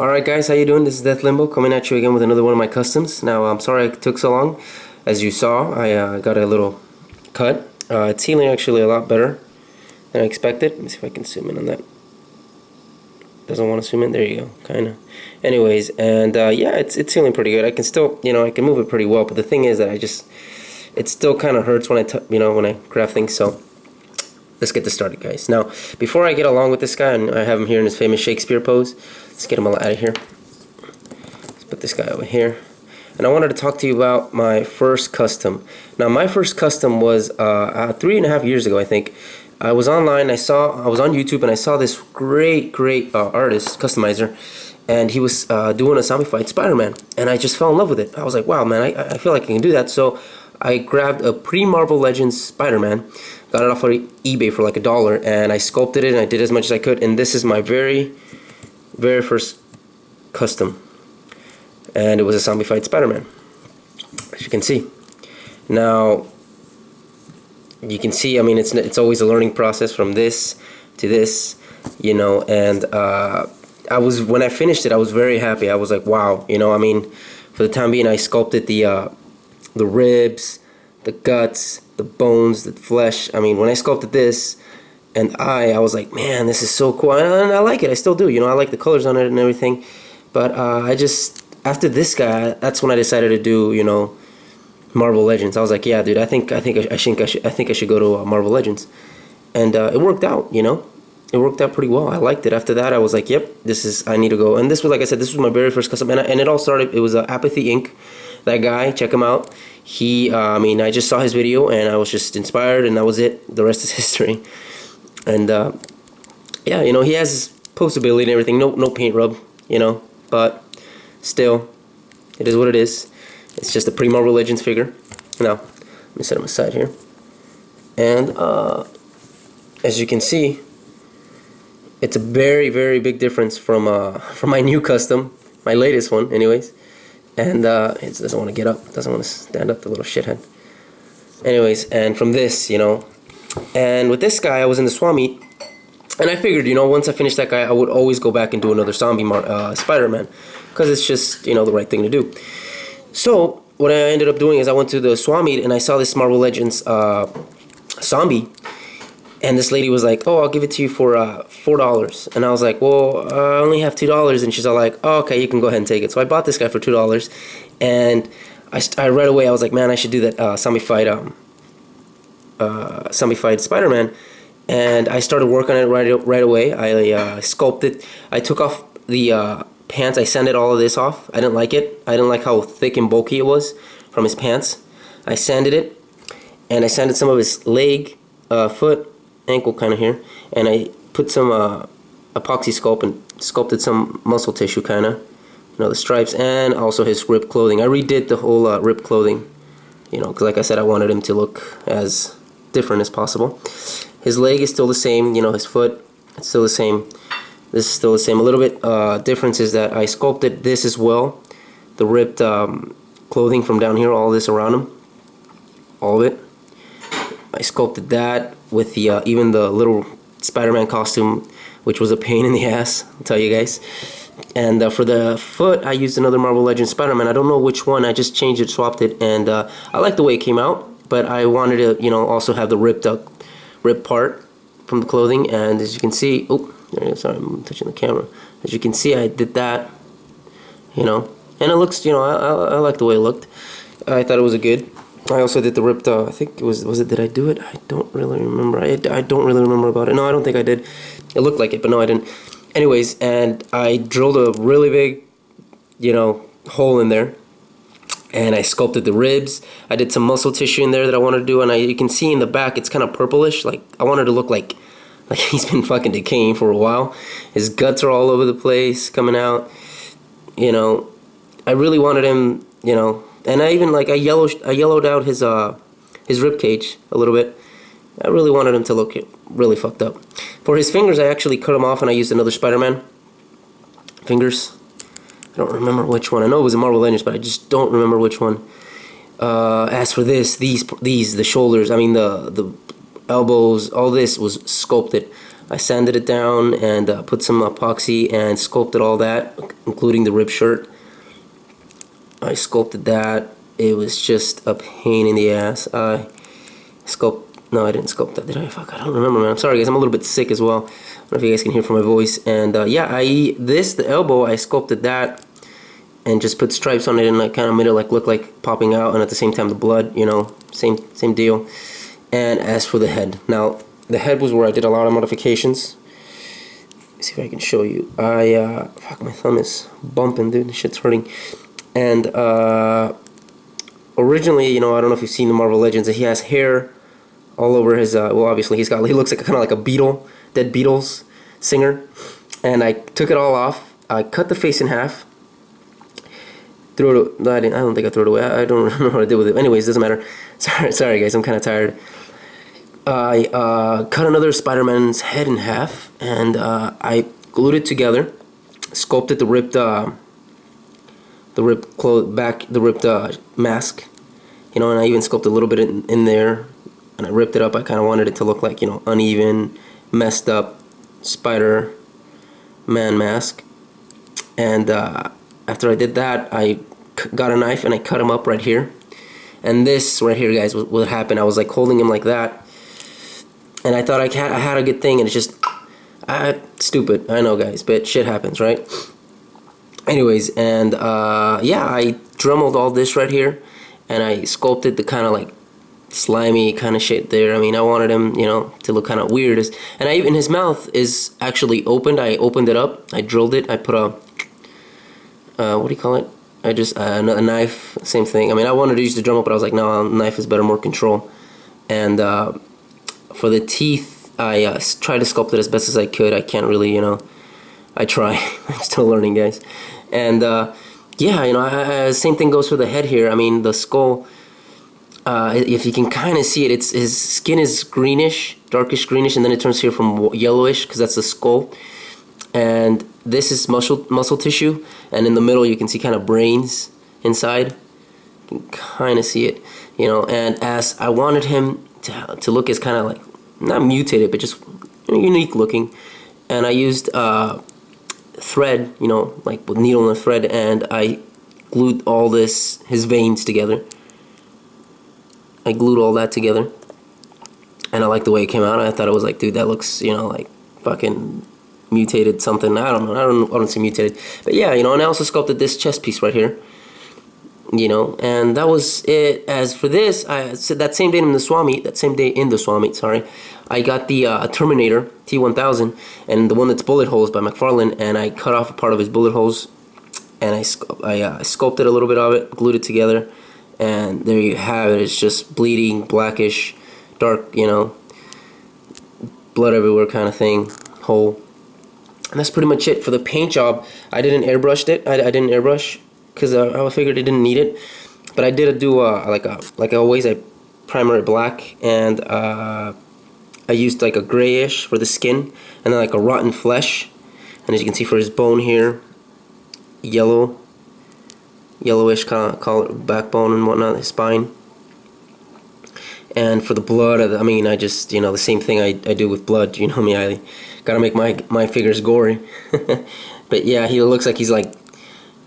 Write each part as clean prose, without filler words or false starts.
Alright guys, how you doing? This is Death Limbo coming at you again with another one of my customs. Now I'm sorry it took so long. As you saw, I got a little cut. It's healing actually a lot better than I expected. Let me see if I can zoom in on that. Doesn't want to zoom in? There you go, kinda. Anyways, and yeah, it's healing pretty good. I can still, I can move it pretty well, but the thing is that it still kind of hurts when when I grab things, so let's get this started, guys. Now, before I get along with this guy, and I have him here in his famous Shakespeare pose, let's get him out of here. Let's put this guy over here. And I wanted to talk to you about my first custom. Now, my first custom was 3.5 years ago, I think. I was online, I was on YouTube, and I saw this great artist, customizer, and he was doing a zombified Spider-Man, and I just fell in love with it. I was like, wow, man, I feel like I can do that. So I grabbed a pre-Marvel Legends Spider-Man, got it off of eBay for like $1, and I sculpted it, and I did as much as I could, and this is my very first custom. And it was a zombified Spider-Man, as you can see. Now, you can see, I mean, it's always a learning process from this to this, and when I finished it, I was very happy. I was like, wow, I mean, for the time being, I sculpted the ribs, the guts, the bones, the flesh. I mean, when I sculpted this, and I was like, man, this is so cool, and I like it. I still do, I like the colors on it and everything. But after this guy, that's when I decided to do, Marvel Legends. I was like, yeah, dude, I think I should go to Marvel Legends, and it worked out, It worked out pretty well. I liked it. After that, I was like, yep, I need to go. And this was, like I said, this was my very first custom, and it all started. It was Apathy Inc. That guy, check him out. I mean, I just saw his video, and I was just inspired, and that was it. The rest is history. And yeah, he has postability and everything. No paint rub, but still, it is what it is. It's just a pre-Marvel Legends figure. Now, let me set him aside here. And as you can see, it's a very big difference from my new custom, my latest one, anyways. And it doesn't want to get up, doesn't want to stand up, the little shithead. Anyways, and from this, and with this guy, I was in the swap meet, and I figured, once I finished that guy, I would always go back and do another zombie Spider-Man, because it's just, the right thing to do. So what I ended up doing is I went to the swap meet, and I saw this Marvel Legends zombie, and this lady was like, oh, I'll give it to you for $4. And I was like, well, I only have $2. And she's all like, oh, okay, you can go ahead and take it. So I bought this guy for $2, and I right away, I was like, man, I should do that zombified Spider-Man. And I started working on it right away. I sculpted. I took off the pants. I sanded all of this off. I didn't like it. I didn't like how thick and bulky it was from his pants. I sanded it, and I sanded some of his leg, foot, ankle kind of here, and I put some epoxy sculpt and sculpted some muscle tissue kind of, the stripes, and also his ripped clothing. I redid the whole ripped clothing, because like I said, I wanted him to look as different as possible. His leg is still the same, his foot, it's still the same. This is still the same. A little bit difference is that I sculpted this as well, the ripped clothing from down here, all this around him, all of it. I sculpted that with the even the little Spider-Man costume, which was a pain in the ass, I'll tell you guys. And for the foot, I used another Marvel Legends Spider-Man. I don't know which one. I just changed it, swapped it, and I like the way it came out. But I wanted to, also have the ripped part from the clothing. And as you can see, oh, there you go. Sorry, I'm touching the camera. As you can see, I did that, and it looks, I like the way it looked. I thought it was a good. I also did the ripped, I think it was it, did I do it? I don't really remember. I don't really remember about it. No, I don't think I did. It looked like it, but no, I didn't. Anyways, and I drilled a really big, hole in there, and I sculpted the ribs. I did some muscle tissue in there that I wanted to do, and you can see in the back, it's kind of purplish. Like, I wanted to look like he's been fucking decaying for a while. His guts are all over the place, coming out. I really wanted him, and I even I yellowed out his rib cage a little bit. I really wanted him to look really fucked up. For his fingers, I actually cut them off, and I used another Spider-Man fingers. I don't remember which one. I know it was a Marvel Legends, but I just don't remember which one. As for the shoulders, I mean the elbows, all this was sculpted. I sanded it down and put some epoxy and sculpted all that, including the rib shirt. I sculpted that. It was just a pain in the ass. No, I didn't sculpt that, did I? Fuck, I don't remember, man. I'm sorry, guys. I'm a little bit sick as well. I don't know if you guys can hear from my voice. And yeah, the elbow, I sculpted that and just put stripes on it, and I kind of made it like look like popping out, and at the same time the blood, you know, same deal. And as for the head, now the head was where I did a lot of modifications. Let's see if I can show you. Fuck, my thumb is bumping, dude. This shit's hurting. And originally, you know, I don't know if you've seen the Marvel Legends, he has hair all over his. Well, obviously he looks like kind of like a Beatle, dead Beatles singer. And I took it all off. I cut the face in half. Threw it. I don't think I threw it away. I don't remember what I did with it. Anyways, doesn't matter. Sorry guys. I'm kind of tired. I cut another Spider-Man's head in half, and I glued it together, sculpted the ripped mask, you know, and I even sculpted a little bit in there, and I ripped it up. I kind of wanted it to look like, you know, uneven, messed up Spider-Man mask. And after I did that, I got a knife and I cut him up right here. And this right here, guys, what happened. I was like holding him like that, and I thought I had a good thing, and it's just stupid. I know, guys, but shit happens, right? Anyways, and yeah, I dremeled all this right here, and I sculpted the kind of like slimy kind of shit there. I mean, I wanted him, you know, to look kind of weird. And even his mouth is actually opened. I opened it up. I drilled it. I put a what do you call it? I just a knife, same thing. I mean, I wanted to use the Dremel, but I was like, no, a knife is better, more control. And for the teeth, I tried to sculpt it as best as I could. I can't really, you know, I try. I'm still learning, guys. And yeah, you know, same thing goes for the head here. I mean, the skull, if you can kind of see it, his skin is greenish, darkish greenish, and then it turns here from yellowish, because that's the skull. And this is muscle tissue, and in the middle you can see kind of brains inside. You can kind of see it, you know. And as I wanted him to look as kind of like, not mutated, but just, you know, unique looking, and I used thread, you know, like with needle and thread, and I glued all his veins together. I glued all that together, and I like the way it came out. I thought it was like, dude, that looks, you know, like fucking mutated something. I don't know. I don't see mutated, but yeah, you know. And I also sculpted this chest piece right here, you know, and that was it. As for this, I said that same day in the Swami, sorry, I got the Terminator T1000, and the one that's bullet holes by McFarlane, and I cut off a part of his bullet holes, and I sculpted a little bit of it, glued it together, and there you have it. It's just bleeding, blackish, dark, you know, blood everywhere kind of thing, hole. And that's pretty much it for the paint job. I didn't airbrush it. I didn't airbrush because I figured it didn't need it. But I did do like always, I primer it black, and I used like a grayish for the skin, and then like a rotten flesh. And as you can see for his bone here, yellowish kind of color, backbone and whatnot, his spine. And for the blood, I mean, I just, you know, the same thing I do with blood. You know me, I gotta make my figures gory. But yeah, he looks like he's like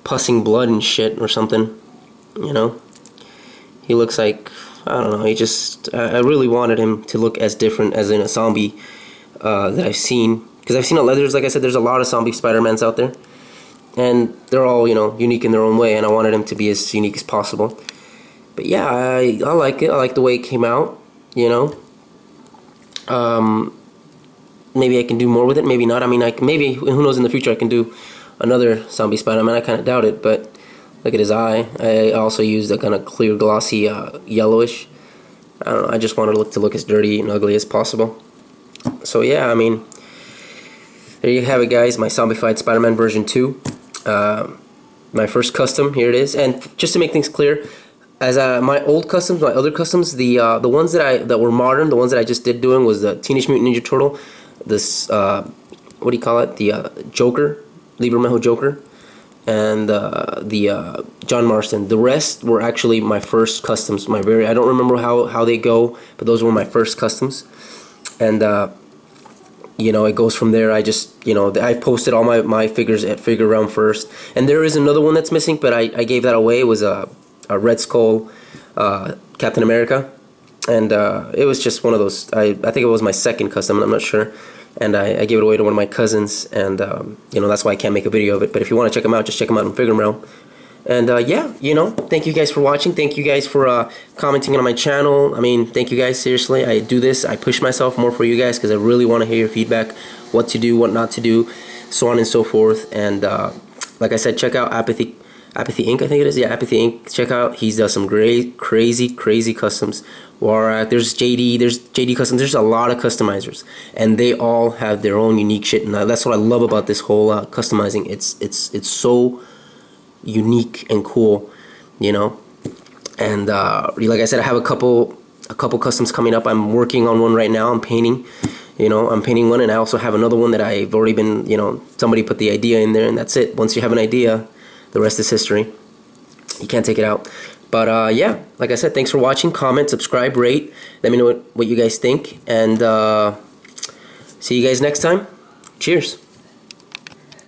pussing blood and shit or something, you know. He looks like, I don't know, he just, I really wanted him to look as different as in a zombie that I've seen. Because I've seen there's, like I said, there's a lot of zombie Spider-Mans out there, and they're all, you know, unique in their own way, and I wanted him to be as unique as possible. But yeah, I like it. I like the way it came out, you know. Maybe I can do more with it, maybe not. I mean, maybe, who knows, in the future I can do another zombie Spider-Man. I kind of doubt it, but look at his eye. I also used a kind of clear, glossy, yellowish. I don't know, I just wanted it to look as dirty and ugly as possible. So yeah, I mean, there you have it, guys. My zombified Spider-Man version 2. My first custom, here it is. And just to make things clear, as my old customs, my other customs, the ones that were modern, the ones that I just did doing was the Teenage Mutant Ninja Turtle, this what do you call it? The Joker, Liebermejo Joker, and the John Marston. The rest were actually my first customs. I don't remember how they go, but those were my first customs. And you know, it goes from there. I just, you know, I posted all my figures at Figure Realm first, and there is another one that's missing, but I gave that away. It was a Red Skull Captain America, and it was just one of those. I think it was my second custom. I'm not sure, and I gave it away to one of my cousins, and you know, that's why I can't make a video of it. But if you want to check them out, just check them out on Figure Realm. And yeah, you know, thank you guys for watching. Thank you guys for commenting on my channel. I mean, thank you guys, seriously. I do this, I push myself more for you guys because I really want to hear your feedback, what to do, what not to do, so on and so forth. And like I said, check out Apathy Inc. I think it is. Yeah, Apathy Inc. Check out. He does some great, crazy customs. Warak, there's JD Customs. There's a lot of customizers, and they all have their own unique shit. And that's what I love about this whole customizing. It's so unique and cool, you know. And like I said, I have a couple customs coming up. I'm working on one right now. I'm painting, you know, I'm painting one, and I also have another one that I've already been, you know, somebody put the idea in there, and that's it. Once you have an idea, the rest is history. You can't take it out. But yeah, like I said, thanks for watching. Comment, subscribe, rate. Let me know what you guys think, and see you guys next time. Cheers.